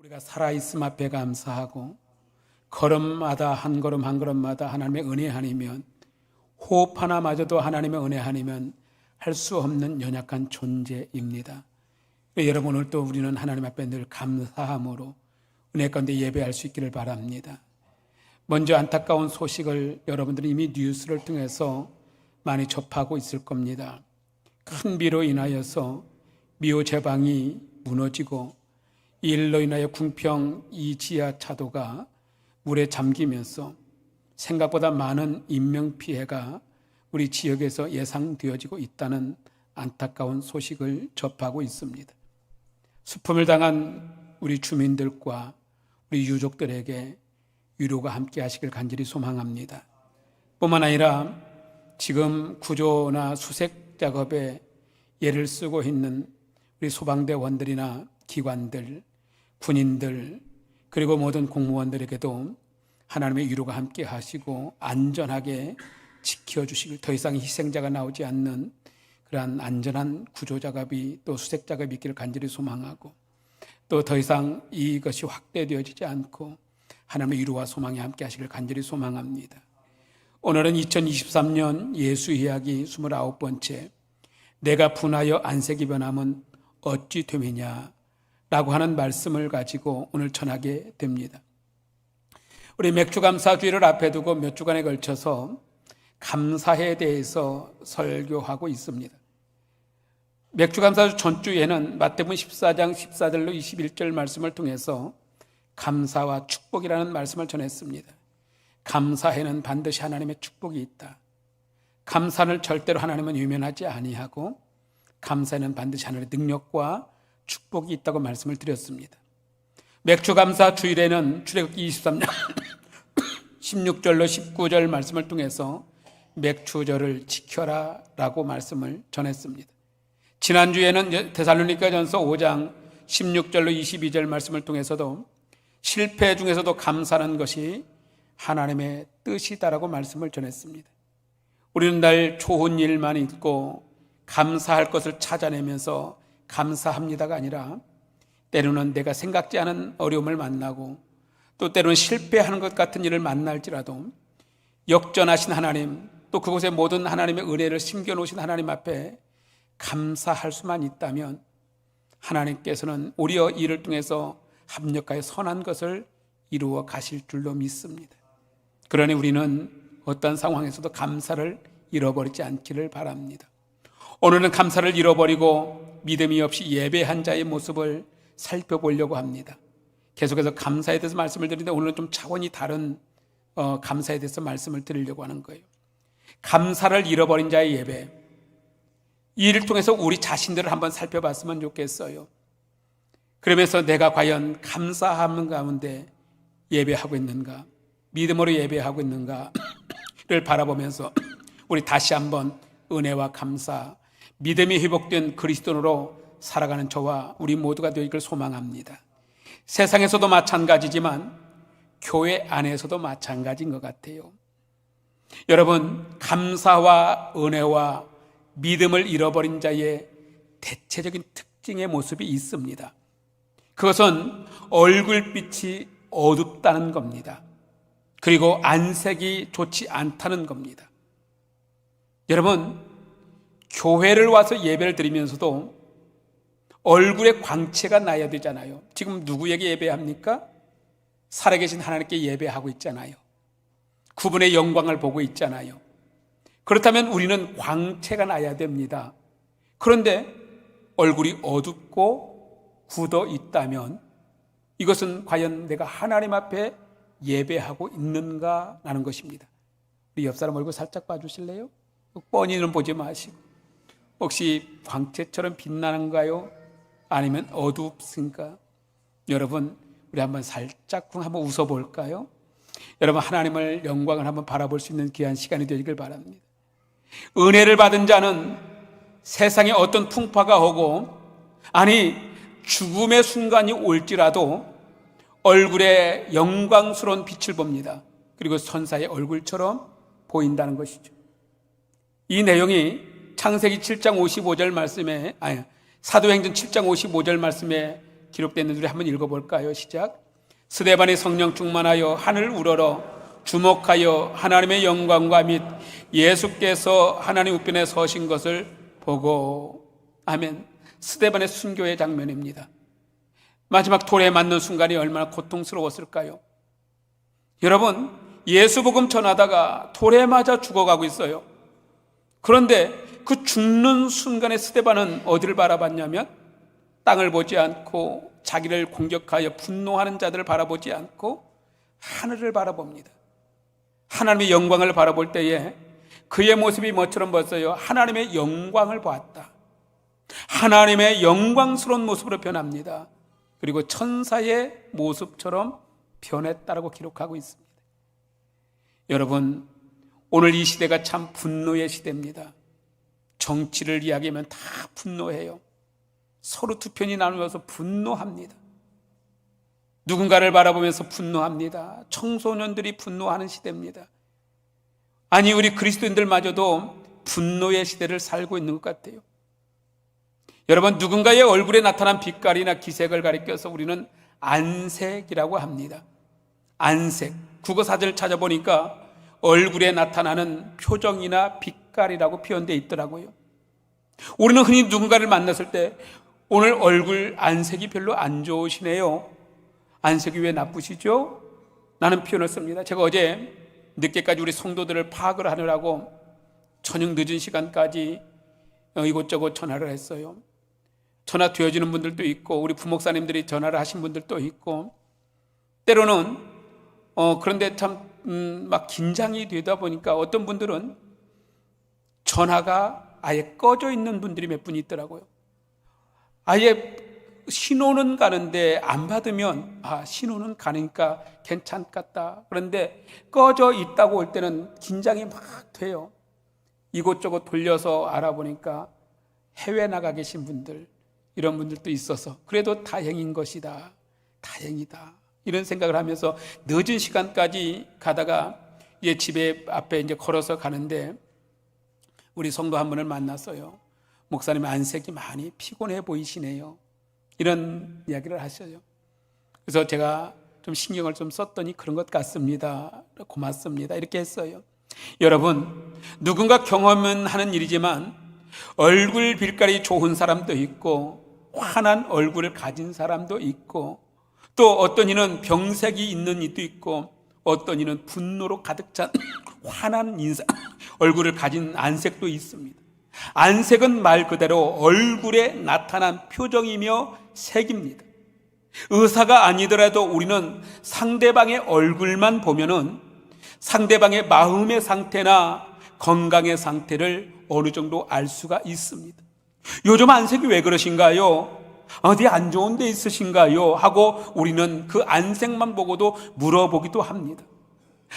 우리가 살아있음 앞에 감사하고 걸음마다 한 걸음 한 걸음마다 하나님의 은혜 아니면, 호흡 하나마저도 하나님의 은혜 아니면 할 수 없는 연약한 존재입니다. 여러분, 오늘 또 우리는 하나님 앞에 늘 감사함으로 은혜 가운데 예배할 수 있기를 바랍니다. 먼저 안타까운 소식을 여러분들이 이미 뉴스를 통해서 많이 접하고 있을 겁니다. 큰 비로 인하여서 미호 제방이 무너지고 이 일로 인하여 궁평 2지하 차도가 물에 잠기면서 생각보다 많은 인명피해가 우리 지역에서 예상되어지고 있다는 안타까운 소식을 접하고 있습니다. 수품을 당한 우리 주민들과 우리 유족들에게 위로가 함께 하시길 간절히 소망합니다. 뿐만 아니라 지금 구조나 수색 작업에 애를 쓰고 있는 우리 소방대원들이나 기관들, 군인들, 그리고 모든 공무원들에게도 하나님의 위로가 함께 하시고 안전하게 지켜주시길, 더 이상 희생자가 나오지 않는 그러한 안전한 구조작업이 또 수색작업이 있기를 간절히 소망하고, 또 더 이상 이것이 확대되어지지 않고 하나님의 위로와 소망이 함께 하시길 간절히 소망합니다. 오늘은 2023년 예수 이야기 29번째, 내가 분하여 안색이 변함은 어찌 됨이냐 라고 하는 말씀을 가지고 오늘 전하게 됩니다. 우리 맥주감사주의를 앞에 두고 몇 주간에 걸쳐서 감사에 대해서 설교하고 있습니다. 맥주감사주 전주에는 마태복음 14장 14절로 21절 말씀을 통해서 감사와 축복이라는 말씀을 전했습니다. 감사에는 반드시 하나님의 축복이 있다. 감사를 절대로 하나님은 유면하지 아니하고 감사에는 반드시 하나님의 능력과 축복이 있다고 말씀을 드렸습니다. 맥주감사 주일에는 출애굽기 23장 16절로 19절 말씀을 통해서 맥주절을 지켜라 라고 말씀을 전했습니다. 지난주에는 데살로니가전서 5장 16절로 22절 말씀을 통해서도 실패 중에서도 감사하는 것이 하나님의 뜻이다라고 말씀을 전했습니다. 우리는 날 좋은 일만 있고 감사할 것을 찾아내면서 감사합니다가 아니라 때로는 내가 생각지 않은 어려움을 만나고 또 때로는 실패하는 것 같은 일을 만날지라도 역전하신 하나님, 또 그곳에 모든 하나님의 은혜를 심겨놓으신 하나님 앞에 감사할 수만 있다면 하나님께서는 우리의 일을 통해서 합력하여 선한 것을 이루어 가실 줄로 믿습니다. 그러니 우리는 어떤 상황에서도 감사를 잃어버리지 않기를 바랍니다. 오늘은 감사를 잃어버리고 믿음이 없이 예배한 자의 모습을 살펴보려고 합니다. 계속해서 감사에 대해서 말씀을 드리는데 오늘은 좀 차원이 다른 감사에 대해서 말씀을 드리려고 하는 거예요. 감사를 잃어버린 자의 예배, 이 일을 통해서 우리 자신들을 한번 살펴봤으면 좋겠어요. 그러면서 내가 과연 감사함 가운데 예배하고 있는가, 믿음으로 예배하고 있는가를 바라보면서 우리 다시 한번 은혜와 감사, 믿음이 회복된 그리스도인으로 살아가는 저와 우리 모두가 되기를 소망합니다. 세상에서도 마찬가지지만 교회 안에서도 마찬가지인 것 같아요. 여러분, 감사와 은혜와 믿음을 잃어버린 자의 대체적인 특징의 모습이 있습니다. 그것은 얼굴빛이 어둡다는 겁니다. 그리고 안색이 좋지 않다는 겁니다. 여러분, 교회를 와서 예배를 드리면서도 얼굴에 광채가 나야 되잖아요. 지금 누구에게 예배합니까? 살아계신 하나님께 예배하고 있잖아요. 그분의 영광을 보고 있잖아요. 그렇다면 우리는 광채가 나야 됩니다. 그런데 얼굴이 어둡고 굳어 있다면 이것은 과연 내가 하나님 앞에 예배하고 있는가라는 것입니다. 우리 옆 사람 얼굴 살짝 봐주실래요? 뻔히는 보지 마시고, 혹시 광채처럼 빛나는가요? 아니면 어둡습니까? 여러분, 우리 한번 살짝 한번 웃어볼까요? 여러분, 하나님을 영광을 한번 바라볼 수 있는 귀한 시간이 되기를 바랍니다. 은혜를 받은 자는 세상에 어떤 풍파가 오고, 아니 죽음의 순간이 올지라도 얼굴에 영광스러운 빛을 봅니다. 그리고 천사의 얼굴처럼 보인다는 것이죠. 이 내용이 창세기 7장 55절 말씀에, 사도행전 7장 55절 말씀에 기록되는 우리 한번 읽어볼까요? 시작. 스데반이 성령 충만하여 하늘 우러러 주목하여 하나님의 영광과 및 예수께서 하나님 우편에 서신 것을 보고. 아멘. 스데반의 순교의 장면입니다. 마지막 돌에 맞는 순간이 얼마나 고통스러웠을까요? 여러분, 예수 복음 전하다가 돌에 맞아 죽어가고 있어요. 그런데 그 죽는 순간에 스데반은 어디를 바라봤냐면 땅을 보지 않고 자기를 공격하여 분노하는 자들을 바라보지 않고 하늘을 바라봅니다. 하나님의 영광을 바라볼 때에 그의 모습이 뭐처럼 보였어요? 하나님의 영광을 보았다. 하나님의 영광스러운 모습으로 변합니다. 그리고 천사의 모습처럼 변했다라고 기록하고 있습니다. 여러분, 오늘 이 시대가 참 분노의 시대입니다. 정치를 이야기하면 다 분노해요. 서로 두 편이 나누어서 분노합니다. 누군가를 바라보면서 분노합니다. 청소년들이 분노하는 시대입니다. 아니, 우리 그리스도인들마저도 분노의 시대를 살고 있는 것 같아요. 여러분, 누군가의 얼굴에 나타난 빛깔이나 기색을 가리켜서 우리는 안색이라고 합니다. 안색. 국어사전을 찾아보니까 얼굴에 나타나는 표정이나 빛깔이라고 표현되어 있더라고요. 우리는 흔히 누군가를 만났을 때 오늘 얼굴 안색이 별로 안 좋으시네요. 안색이 왜 나쁘시죠? 라는 표현을 씁니다. 제가 어제 늦게까지 우리 성도들을 파악을 하느라고 저녁 늦은 시간까지 이곳저곳 전화를 했어요. 전화 되어지는 분들도 있고 우리 부목사님들이 전화를 하신 분들도 있고 때로는 그런데 참 막 긴장이 되다 보니까 어떤 분들은 전화가 아예 꺼져 있는 분들이 몇 분 있더라고요. 아예 신호는 가는데 안 받으면 신호는 가니까 괜찮겠다. 그런데 꺼져 있다고 올 때는 긴장이 막 돼요. 이곳저곳 돌려서 알아보니까 해외 나가 계신 분들, 이런 분들도 있어서 그래도 다행인 것이다. 다행이다. 이런 생각을 하면서 늦은 시간까지 가다가 이제 집에 앞에 이제 걸어서 가는데 우리 성도 한 분을 만났어요. 목사님 안색이 많이 피곤해 보이시네요. 이런 이야기를 하셔요. 그래서 제가 좀 신경을 좀 썼더니 그런 것 같습니다. 고맙습니다. 이렇게 했어요. 여러분, 누군가 경험은 하는 일이지만 얼굴 빛깔이 좋은 사람도 있고 환한 얼굴을 가진 사람도 있고 또 어떤 이는 병색이 있는 이도 있고 어떤 이는 분노로 가득 찬 환한 인상, 얼굴을 가진 안색도 있습니다. 안색은 말 그대로 얼굴에 나타난 표정이며 색입니다. 의사가 아니더라도 우리는 상대방의 얼굴만 보면은 상대방의 마음의 상태나 건강의 상태를 어느 정도 알 수가 있습니다. 요즘 안색이 왜 그러신가요? 어디 안 좋은 데 있으신가요? 하고 우리는 그 안색만 보고도 물어보기도 합니다.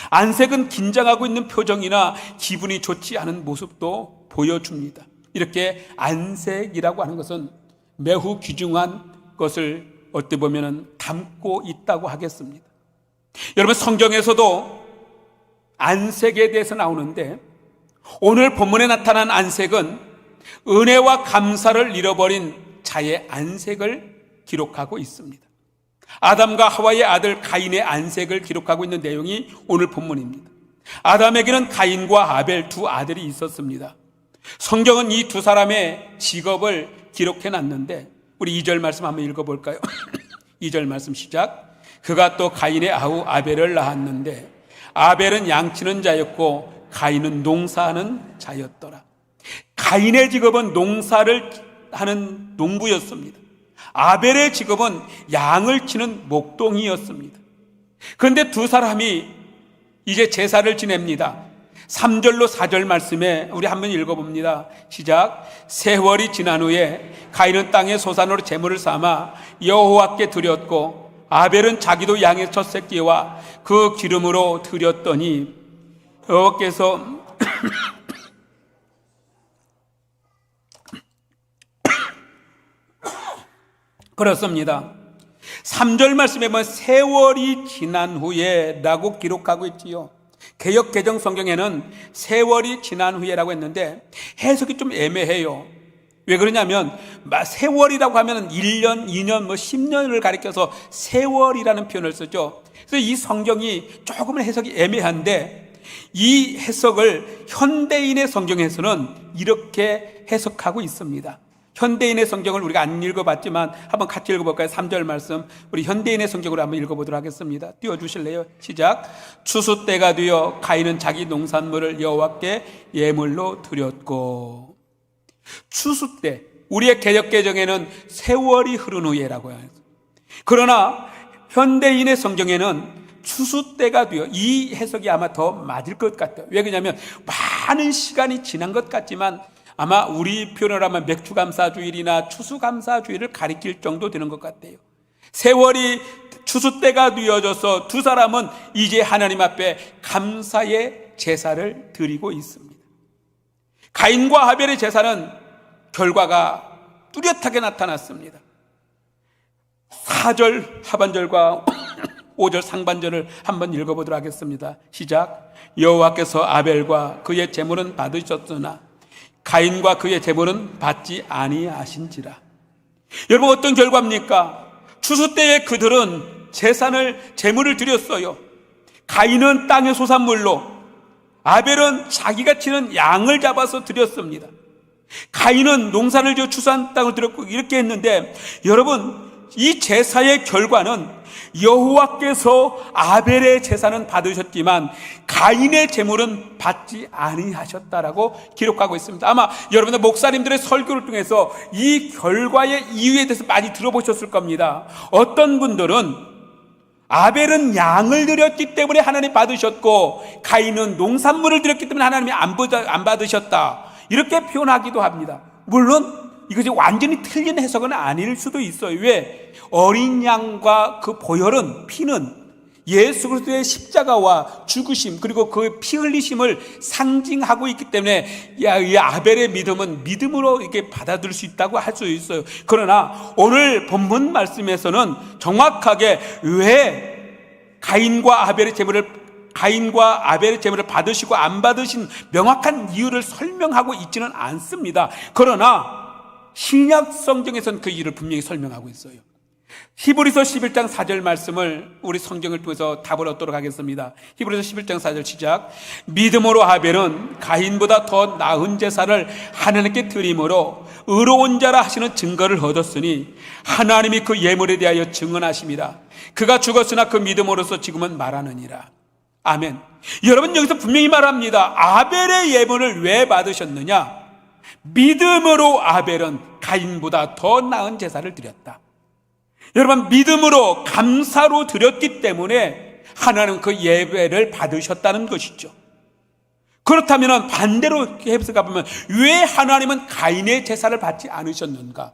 안색은 긴장하고 있는 표정이나 기분이 좋지 않은 모습도 보여줍니다. 이렇게 안색이라고 하는 것은 매우 귀중한 것을 어떻게 보면 담고 있다고 하겠습니다. 여러분, 성경에서도 안색에 대해서 나오는데 오늘 본문에 나타난 안색은 은혜와 감사를 잃어버린 자의 안색을 기록하고 있습니다. 아담과 하와의 아들 가인의 안색을 기록하고 있는 내용이 오늘 본문입니다. 아담에게는 가인과 아벨 두 아들이 있었습니다. 성경은 이 두 사람의 직업을 기록해 놨는데 우리 2절 말씀 한번 읽어볼까요? 2절 말씀 시작. 그가 또 가인의 아우 아벨을 낳았는데 아벨은 양치는 자였고 가인은 농사하는 자였더라. 가인의 직업은 농사를 하는 농부였습니다. 아벨의 직업은 양을 치는 목동이었습니다. 그런데 두 사람이 이제 제사를 지냅니다. 3절로 4절 말씀에 우리 한번 읽어봅니다. 시작. 세월이 지난 후에 가인은 땅의 소산으로 제물을 삼아 여호와께 드렸고 아벨은 자기도 양의 첫 새끼와 그 기름으로 드렸더니 여호와께서 그렇습니다. 3절 말씀에 보면 세월이 지난 후에 라고 기록하고 있지요. 개역 개정 성경에는 세월이 지난 후에라고 했는데 해석이 좀 애매해요. 왜 그러냐면 세월이라고 하면 1년, 2년, 10년을 가리켜서 세월이라는 표현을 쓰죠. 그래서 이 성경이 조금은 해석이 애매한데 이 해석을 현대인의 성경에서는 이렇게 해석하고 있습니다. 현대인의 성경을 우리가 안 읽어봤지만 한번 같이 읽어볼까요? 3절 말씀 우리 현대인의 성경으로 한번 읽어보도록 하겠습니다. 띄워주실래요? 시작. 추수 때가 되어 가인은 자기 농산물을 여호와께 예물로 드렸고. 추수 때, 우리의 개역 개정에는 세월이 흐른 후에라고 해요. 그러나 현대인의 성경에는 추수 때가 되어, 이 해석이 아마 더 맞을 것 같아요. 왜 그러냐면 많은 시간이 지난 것 같지만 아마 우리 표현으로 하면 맥추감사주일이나 추수감사주일을 가리킬 정도 되는 것 같아요. 세월이 추수 때가 되어져서 두 사람은 이제 하나님 앞에 감사의 제사를 드리고 있습니다. 가인과 하벨의 제사는 결과가 뚜렷하게 나타났습니다. 4절 하반절과 5절 상반절을 한번 읽어보도록 하겠습니다. 시작. 여호와께서 아벨과 그의 제물은 받으셨으나 가인과 그의 제물은 받지 아니하신지라. 여러분, 어떤 결과입니까? 추수 때에 그들은 제물을 드렸어요. 가인은 땅의 소산물로, 아벨은 자기가 치는 양을 잡아서 드렸습니다. 가인은 농사를 지어 추수한 땅을 드렸고 이렇게 했는데, 여러분, 이 제사의 결과는 여호와께서 아벨의 제사는 받으셨지만 가인의 제물은 받지 아니하셨다라고 기록하고 있습니다. 아마 여러분들 목사님들의 설교를 통해서 이 결과의 이유에 대해서 많이 들어보셨을 겁니다. 어떤 분들은 아벨은 양을 드렸기 때문에 하나님 받으셨고 가인은 농산물을 드렸기 때문에 하나님이 안 받으셨다, 이렇게 표현하기도 합니다. 물론 이것이 완전히 틀린 해석은 아닐 수도 있어요. 왜? 어린 양과 그 보혈은, 피는 예수 그리스도의 십자가와 죽으심 그리고 그 피 흘리심을 상징하고 있기 때문에 이 아벨의 믿음은 믿음으로 이렇게 받아들일 수 있다고 할 수 있어요. 그러나 오늘 본문 말씀에서는 정확하게 왜 가인과 아벨의 제물을 받으시고 안 받으신 명확한 이유를 설명하고 있지는 않습니다. 그러나 신약 성경에서는 그 이유를 분명히 설명하고 있어요. 히브리서 11장 4절 말씀을 우리 성경을 통해서 답을 얻도록 하겠습니다. 히브리서 11장 4절 시작. 믿음으로 아벨은 가인보다 더 나은 제사를 하나님께 드림으로 의로운 자라 하시는 증거를 얻었으니 하나님이 그 예물에 대하여 증언하심이라. 그가 죽었으나 그 믿음으로서 지금은 말하느니라. 아멘. 여러분, 여기서 분명히 말합니다. 아벨의 예물을 왜 받으셨느냐? 믿음으로 아벨은 가인보다 더 나은 제사를 드렸다. 여러분, 믿음으로 감사로 드렸기 때문에 하나님은 그 예배를 받으셨다는 것이죠. 그렇다면 반대로 해석해 보면 왜 하나님은 가인의 제사를 받지 않으셨는가?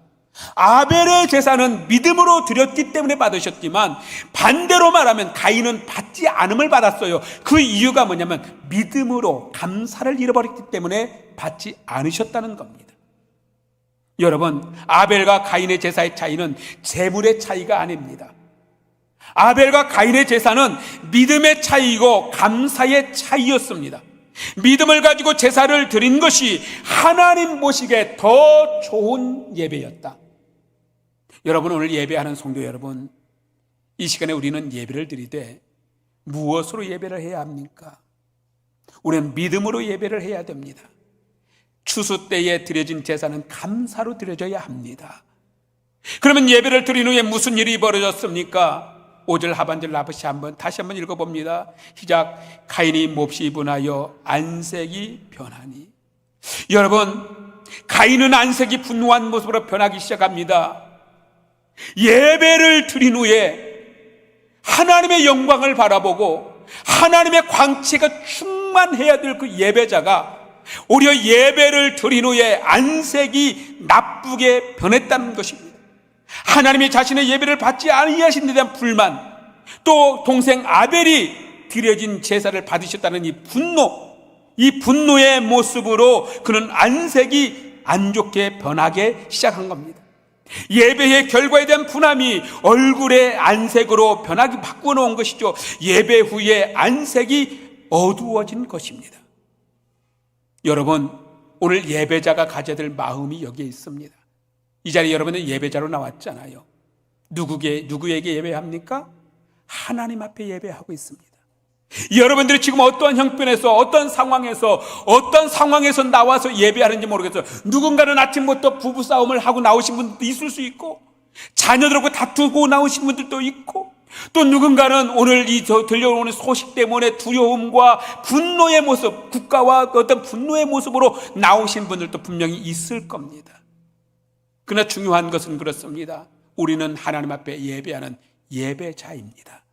아벨의 제사는 믿음으로 드렸기 때문에 받으셨지만 반대로 말하면 가인은 받지 않음을 받았어요. 그 이유가 뭐냐면 믿음으로 감사를 잃어버렸기 때문에 받지 않으셨다는 겁니다. 여러분, 아벨과 가인의 제사의 차이는 제물의 차이가 아닙니다. 아벨과 가인의 제사는 믿음의 차이이고 감사의 차이였습니다. 믿음을 가지고 제사를 드린 것이 하나님 보시기에 더 좋은 예배였다. 여러분, 오늘 예배하는 성도 여러분, 이 시간에 우리는 예배를 드리되 무엇으로 예배를 해야 합니까? 우리는 믿음으로 예배를 해야 됩니다. 추수 때에 드려진 제사는 감사로 드려져야 합니다. 그러면 예배를 드린 후에 무슨 일이 벌어졌습니까? 5절 하반절 다시 한번 읽어봅니다. 시작. 가인이 몹시 분하여 안색이 변하니. 여러분, 가인은 안색이 분노한 모습으로 변하기 시작합니다. 예배를 드린 후에 하나님의 영광을 바라보고 하나님의 광채가 충만해야 될 그 예배자가 오히려 예배를 드린 후에 안색이 나쁘게 변했다는 것입니다. 하나님이 자신의 예배를 받지 아니하신 데 대한 불만, 또 동생 아벨이 드려진 제사를 받으셨다는 이 분노의 모습으로 그는 안색이 안 좋게 변하게 시작한 겁니다. 예배의 결과에 대한 분함이 얼굴의 안색으로 바꾸어 놓은 것이죠. 예배 후에 안색이 어두워진 것입니다. 여러분, 오늘 예배자가 가져야 될 마음이 여기에 있습니다. 이 자리에 여러분은 예배자로 나왔잖아요. 누구에게 예배합니까? 하나님 앞에 예배하고 있습니다. 여러분들이 지금 어떠한 형편에서, 어떤 상황에서 나와서 예배하는지 모르겠어요. 누군가는 아침부터 부부싸움을 하고 나오신 분들도 있을 수 있고, 자녀들하고 다투고 나오신 분들도 있고, 또 누군가는 오늘 들려오는 소식 때문에 두려움과 분노의 모습, 국가와 어떤 분노의 모습으로 나오신 분들도 분명히 있을 겁니다. 그러나 중요한 것은 그렇습니다. 우리는 하나님 앞에 예배하는 예배자입니다.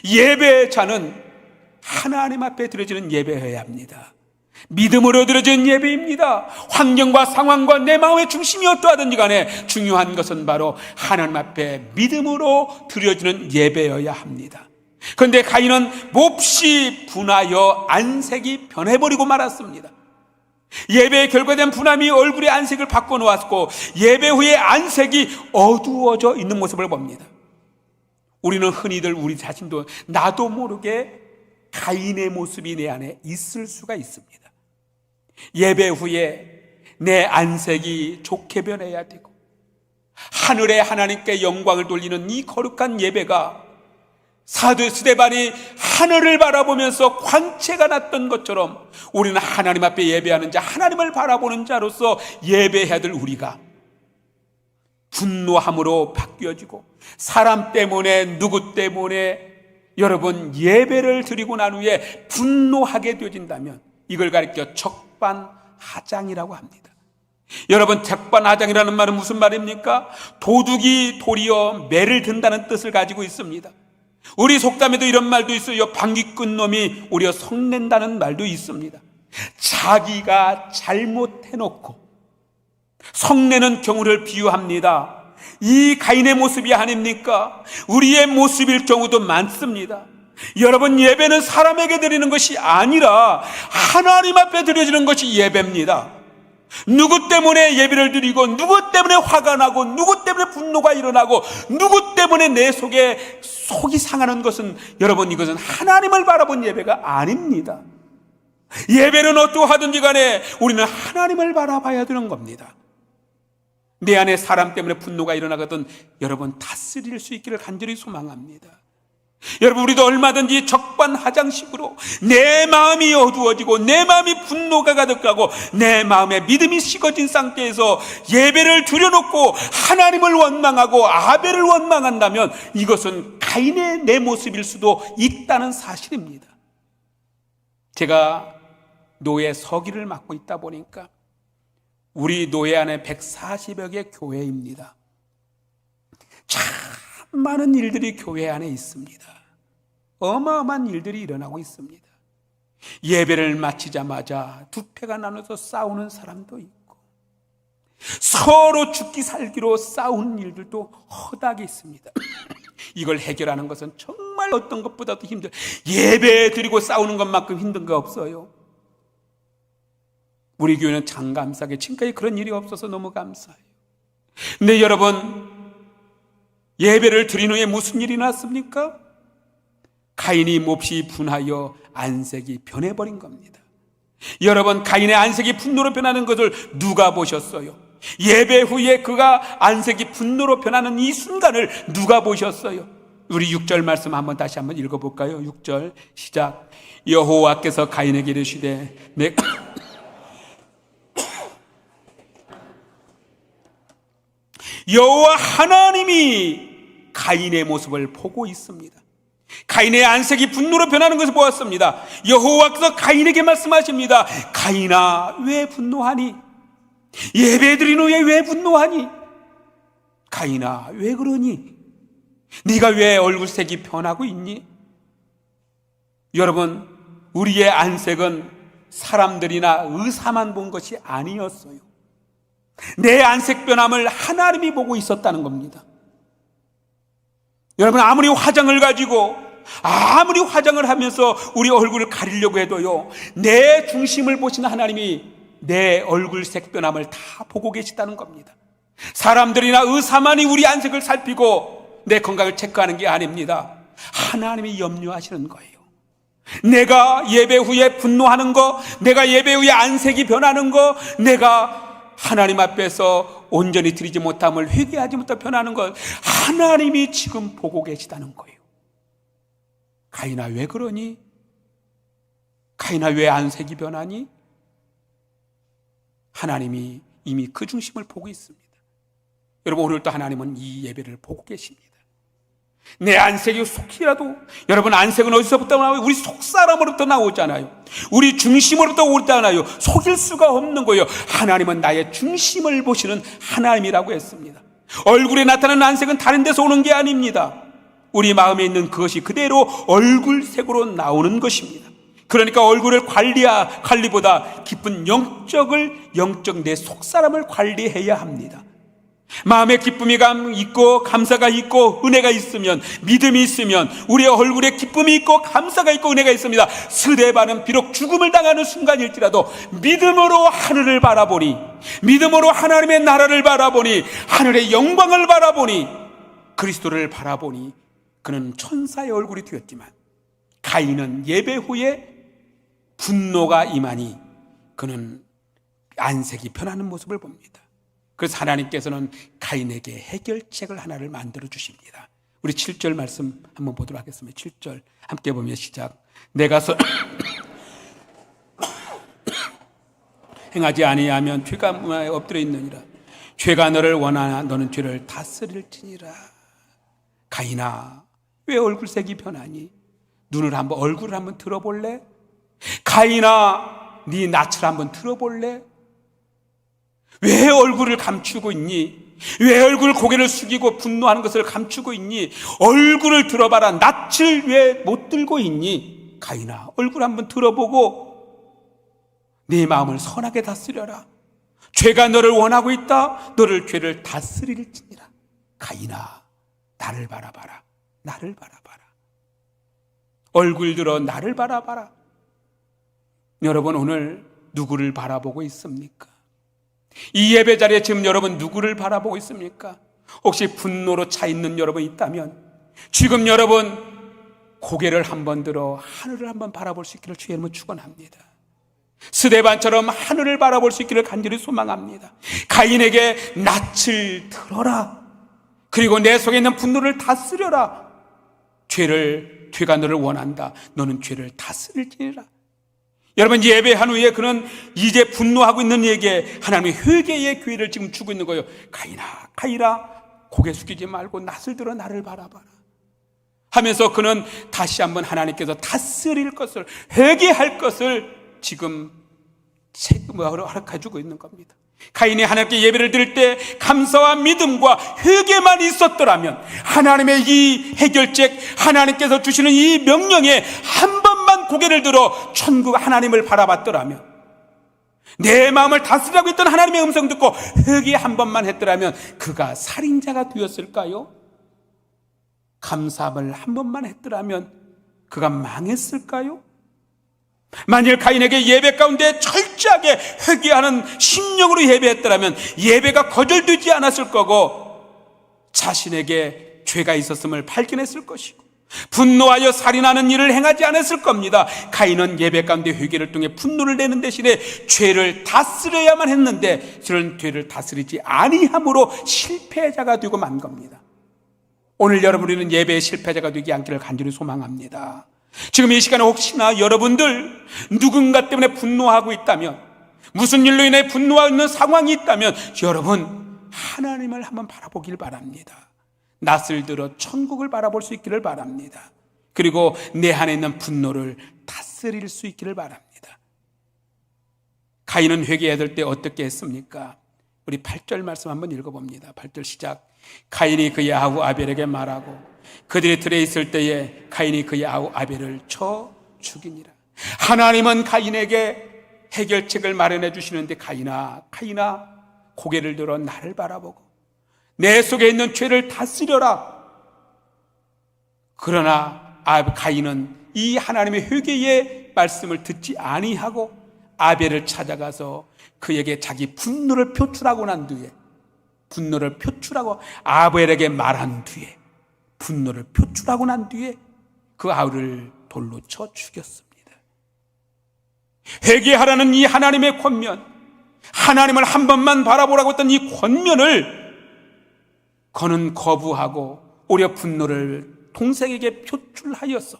예배자는 하나님 앞에 드려지는 예배여야 합니다. 믿음으로 드려지는 예배입니다. 환경과 상황과 내 마음의 중심이 어떠하든지 간에 중요한 것은 바로 하나님 앞에 믿음으로 드려지는 예배여야 합니다. 그런데 가인은 몹시 분하여 안색이 변해버리고 말았습니다. 예배의 결과된 분함이 얼굴의 안색을 바꿔놓았고, 예배 후에 안색이 어두워져 있는 모습을 봅니다. 우리는 흔히들 우리 자신도 나도 모르게 가인의 모습이 내 안에 있을 수가 있습니다. 예배 후에 내 안색이 좋게 변해야 되고, 하늘의 하나님께 영광을 돌리는 이 거룩한 예배가 사도 스데반이 하늘을 바라보면서 광채가 났던 것처럼 우리는 하나님 앞에 예배하는 자, 하나님을 바라보는 자로서 예배해야 될 우리가 분노함으로 바뀌어지고, 사람 때문에, 누구 때문에 여러분 예배를 드리고 난 후에 분노하게 되어진다면 이걸 가리켜 적반하장이라고 합니다. 여러분, 적반하장이라는 말은 무슨 말입니까? 도둑이 도리어 매를 든다는 뜻을 가지고 있습니다. 우리 속담에도 이런 말도 있어요. 방귀꾼 놈이 오히려 성낸다는 말도 있습니다. 자기가 잘못해놓고 성내는 경우를 비유합니다. 이 가인의 모습이 아닙니까? 우리의 모습일 경우도 많습니다. 여러분, 예배는 사람에게 드리는 것이 아니라 하나님 앞에 드려지는 것이 예배입니다. 누구 때문에 예배를 드리고, 누구 때문에 화가 나고, 누구 때문에 분노가 일어나고, 누구 때문에 내 속이 상하는 것은, 여러분, 이것은 하나님을 바라본 예배가 아닙니다. 예배는 어떠하든지 간에 우리는 하나님을 바라봐야 되는 겁니다. 내 안에 사람 때문에 분노가 일어나거든 여러분 다스릴 수 있기를 간절히 소망합니다. 여러분, 우리도 얼마든지 적반하장식으로 내 마음이 어두워지고 내 마음이 분노가 가득하고 내 마음에 믿음이 식어진 상태에서 예배를 드려놓고 하나님을 원망하고 아벨을 원망한다면 이것은 가인의 내 모습일 수도 있다는 사실입니다. 제가 노예 서기를 맡고 있다 보니까 우리 노예 안에 140여 개 교회입니다. 참 많은 일들이 교회 안에 있습니다. 어마어마한 일들이 일어나고 있습니다. 예배를 마치자마자 두 패가 나눠서 싸우는 사람도 있고, 서로 죽기 살기로 싸우는 일들도 허다하게 있습니다. 이걸 해결하는 것은 정말 어떤 것보다도 힘들어요. 예배 드리고 싸우는 것만큼 힘든 거 없어요. 우리 교회는 참 감사하게 지금까지 그런 일이 없어서 너무 감사해요. 근데 여러분, 예배를 드린 후에 무슨 일이 났습니까? 가인이 몹시 분하여 안색이 변해버린 겁니다. 여러분, 가인의 안색이 분노로 변하는 것을 누가 보셨어요? 예배 후에 그가 안색이 분노로 변하는 이 순간을 누가 보셨어요? 우리 6절 말씀 한번 다시 한번 읽어볼까요? 6절 시작. 여호와께서 가인에게 이르시되 여호와 하나님이 가인의 모습을 보고 있습니다. 가인의 안색이 분노로 변하는 것을 보았습니다. 여호와께서 가인에게 말씀하십니다. 가인아, 왜 분노하니? 예배드린 후에 왜 분노하니? 가인아, 왜 그러니? 네가 왜 얼굴색이 변하고 있니? 여러분, 우리의 안색은 사람들이나 의사만 본 것이 아니었어요. 내 안색 변함을 하나님이 보고 있었다는 겁니다. 여러분, 아무리 화장을 가지고 아무리 화장을 하면서 우리 얼굴을 가리려고 해도요, 내 중심을 보시는 하나님이 내 얼굴색 변함을 다 보고 계시다는 겁니다. 사람들이나 의사만이 우리 안색을 살피고 내 건강을 체크하는 게 아닙니다. 하나님이 염려하시는 거예요. 내가 예배 후에 분노하는 거, 내가 예배 후에 안색이 변하는 거, 내가 하나님 앞에서 온전히 드리지 못함을 회개하지 못하고 변하는 것, 하나님이 지금 보고 계시다는 거예요. 가인아, 왜 그러니? 가인아, 왜 안색이 변하니? 하나님이 이미 그 중심을 보고 있습니다. 여러분, 오늘도 하나님은 이 예배를 보고 계십니다. 내 안색이 속이라도, 여러분, 안색은 어디서부터 나와요? 우리 속사람으로부터 나오잖아요. 우리 중심으로부터 오잖아요. 속일 수가 없는 거예요. 하나님은 나의 중심을 보시는 하나님이라고 했습니다. 얼굴에 나타나는 안색은 다른 데서 오는 게 아닙니다. 우리 마음에 있는 그것이 그대로 얼굴색으로 나오는 것입니다. 그러니까 얼굴을 관리보다 깊은 영적 내 속사람을 관리해야 합니다. 마음에 기쁨이 있고 감사가 있고 은혜가 있으면, 믿음이 있으면, 우리의 얼굴에 기쁨이 있고 감사가 있고 은혜가 있습니다. 스데반은 비록 죽음을 당하는 순간일지라도 믿음으로 하늘을 바라보니, 믿음으로 하나님의 나라를 바라보니, 하늘의 영광을 바라보니, 그리스도를 바라보니 그는 천사의 얼굴이 되었지만, 가인은 예배 후에 분노가 임하니 그는 안색이 변하는 모습을 봅니다. 그래서 하나님께서는 가인에게 해결책을 하나를 만들어 주십니다. 우리 7절 말씀 한번 보도록 하겠습니다. 7절 함께 보면 시작. 내가 행하지 아니하면 죄가 엎드려 있느니라. 죄가 너를 원하나 너는 죄를 다스릴지니라. 가인아, 왜 얼굴색이 변하니? 얼굴을 한번 들어볼래? 가인아, 네 낯을 한번 들어볼래? 왜 얼굴을 감추고 있니? 왜 얼굴 고개를 숙이고 분노하는 것을 감추고 있니? 얼굴을 들어봐라. 낯을 왜 못 들고 있니? 가인아, 얼굴 한번 들어보고 네 마음을 선하게 다스려라. 죄가 너를 원하고 있다. 너를 죄를 다스릴지니라. 가인아, 나를 바라봐라. 나를 바라봐라. 얼굴 들어 나를 바라봐라. 여러분, 오늘 누구를 바라보고 있습니까? 이 예배 자리에 지금 여러분 누구를 바라보고 있습니까? 혹시 분노로 차 있는 여러분 있다면 지금 여러분 고개를 한번 들어 하늘을 한번 바라볼 수 있기를 주의 이름으로 축원합니다. 스데반처럼 하늘을 바라볼 수 있기를 간절히 소망합니다. 가인에게 낯을 들어라. 그리고 내 속에 있는 분노를 다스려라. 죄가 너를 원한다. 너는 죄를 다스릴지니라. 여러분, 예배한 후에 그는 이제 분노하고 있는 이에게 하나님의 회개의 기회를 지금 주고 있는 거예요. 가인아, 고개 숙이지 말고 낯을 들어 나를 바라봐라 하면서 그는 다시 한번 하나님께서 다스릴 것을, 회개할 것을 지금 허락해주고 있는 겁니다. 가인이 하나님께 예배를 드릴 때 감사와 믿음과 회개만 있었더라면, 하나님의 이 해결책, 하나님께서 주시는 이 명령에 한 번만 고개를 들어 천국 하나님을 바라봤더라면, 내 마음을 다스리라고 했던 하나님의 음성 듣고 회개 한 번만 했더라면 그가 살인자가 되었을까요? 감사함을 한 번만 했더라면 그가 망했을까요? 만일 가인에게 예배 가운데 철저하게 회개하는 심령으로 예배했더라면 예배가 거절되지 않았을 거고, 자신에게 죄가 있었음을 발견했을 것이고, 분노하여 살인하는 일을 행하지 않았을 겁니다. 가인은 예배 가운데 회개를 통해 분노를 내는 대신에 죄를 다스려야만 했는데, 저런 죄를 다스리지 아니함으로 실패자가 되고 만 겁니다. 오늘 여러분은 예배의 실패자가 되지 않기를 간절히 소망합니다. 지금 이 시간에 혹시나 여러분들 누군가 때문에 분노하고 있다면, 무슨 일로 인해 분노하는 상황이 있다면, 여러분 하나님을 한번 바라보길 바랍니다. 낯을 들어 천국을 바라볼 수 있기를 바랍니다. 그리고 내 안에 있는 분노를 다스릴 수 있기를 바랍니다. 가인은 회개해야 될 때 어떻게 했습니까? 우리 8절 말씀 한번 읽어봅니다. 8절 시작. 가인이 그의 아우 아벨에게 말하고 그들의 들에 있을 때에 가인이 그의 아우 아벨을 쳐 죽이니라. 하나님은 가인에게 해결책을 마련해 주시는데, 가인아 고개를 들어 나를 바라보고 내 속에 있는 죄를 다스려라. 그러나 가인은 이 하나님의 회개의 말씀을 듣지 아니하고 아벨을 찾아가서 그에게 자기 분노를 표출하고 난 뒤에, 분노를 표출하고 아벨에게 말한 뒤에, 분노를 표출하고 난 뒤에 그 아우를 돌로 쳐 죽였습니다. 회개하라는 이 하나님의 권면, 하나님을 한 번만 바라보라고 했던 이 권면을 그는 거부하고 오히려 분노를 동생에게 표출하여서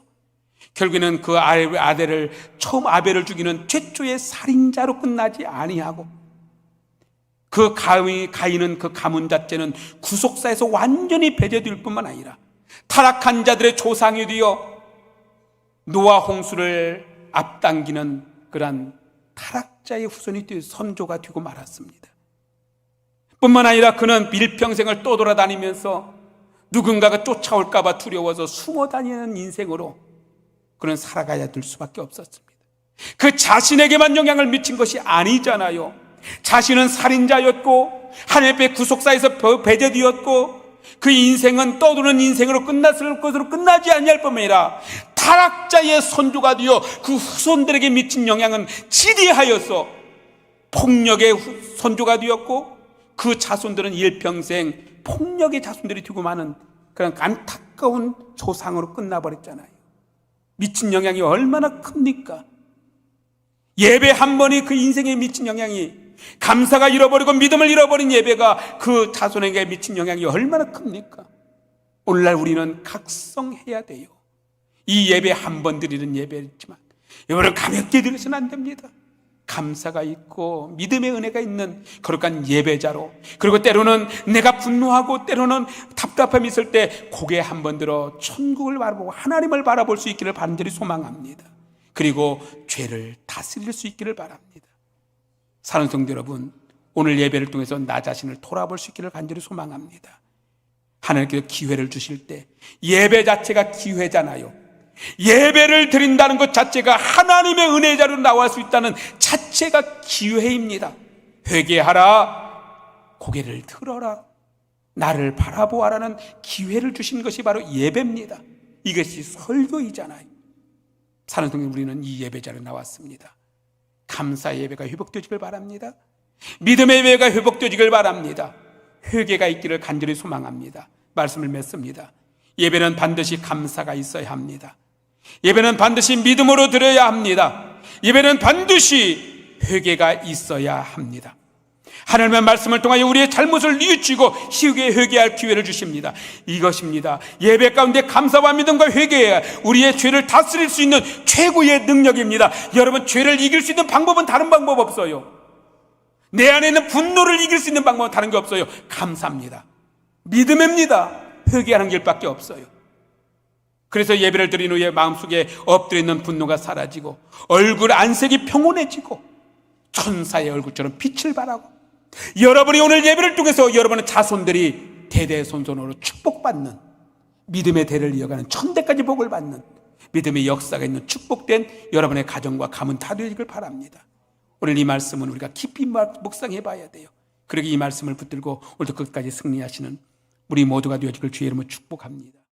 결국에는 그 아들을 처음 아벨을 죽이는 최초의 살인자로 끝나지 아니하고 그 가인은 그 가문 자체는 구속사에서 완전히 배제될 뿐만 아니라 타락한 자들의 조상이 되어 노아 홍수를 앞당기는 그러한 타락자의 후손이 되어 선조가 되고 말았습니다. 뿐만 아니라 그는 일평생을 떠돌아다니면서 누군가가 쫓아올까 봐 두려워서 숨어 다니는 인생으로 그는 살아가야 될 수밖에 없었습니다. 그 자신에게만 영향을 미친 것이 아니잖아요. 자신은 살인자였고 하늘의 구속사에서 배제되었고 그 인생은 떠도는 인생으로 끝났을 것으로 끝나지 아니할 뿐만 아니라 타락자의 선조가 되어 그 후손들에게 미친 영향은 지대하여서 폭력의 선조가 되었고 그 자손들은 일평생 폭력의 자손들이 되고 많은 그런 안타까운 조상으로 끝나버렸잖아요. 미친 영향이 얼마나 큽니까? 예배 한 번이 그 인생에 미친 영향이, 감사가 잃어버리고 믿음을 잃어버린 예배가 그 자손에게 미친 영향이 얼마나 큽니까? 오늘날 우리는 각성해야 돼요. 이 예배 한 번 드리는 예배였지만 여러분 가볍게 드려서는 안 됩니다. 감사가 있고 믿음의 은혜가 있는 거룩한 예배자로, 그리고 때로는 내가 분노하고 때로는 답답함이 있을 때 고개 한 번 들어 천국을 바라보고 하나님을 바라볼 수 있기를 간절히 소망합니다. 그리고 죄를 다스릴 수 있기를 바랍니다. 사랑하는 성도 여러분, 오늘 예배를 통해서 나 자신을 돌아볼 수 있기를 간절히 소망합니다. 하나님께서 기회를 주실 때, 예배 자체가 기회잖아요. 예배를 드린다는 것 자체가 하나님의 은혜 자리로 나올 수 있다는 자체가 기회입니다. 회개하라, 고개를 들어라, 나를 바라보아라는 기회를 주신 것이 바로 예배입니다. 이것이 설교이잖아요. 사는 동안 우리는 이 예배 자리에 나왔습니다. 감사 예배가 회복되어지길 바랍니다. 믿음의 예배가 회복되어지길 바랍니다. 회개가 있기를 간절히 소망합니다. 말씀을 맺습니다. 예배는 반드시 감사가 있어야 합니다. 예배는 반드시 믿음으로 드려야 합니다. 예배는 반드시 회개가 있어야 합니다. 하나님의 말씀을 통하여 우리의 잘못을 뉘우치고 희우게 회개할 기회를 주십니다. 이것입니다. 예배 가운데 감사와 믿음과 회개해야 우리의 죄를 다스릴 수 있는 최고의 능력입니다. 여러분, 죄를 이길 수 있는 방법은 다른 방법 없어요. 내 안에 있는 분노를 이길 수 있는 방법은 다른 게 없어요. 감사입니다. 믿음입니다. 회개하는 길밖에 없어요. 그래서 예배를 드린 후에 마음속에 엎드려 있는 분노가 사라지고 얼굴 안색이 평온해지고 천사의 얼굴처럼 빛을 발하고, 여러분이 오늘 예배를 통해서 여러분의 자손들이 대대손손으로 축복받는, 믿음의 대를 이어가는 천대까지 복을 받는 믿음의 역사가 있는 축복된 여러분의 가정과 가문 다 되기를 바랍니다. 오늘 이 말씀은 우리가 깊이 묵상해 봐야 돼요. 그러기 이 말씀을 붙들고 오늘도 끝까지 승리하시는 우리 모두가 되어지길 주의 이름으로 축복합니다.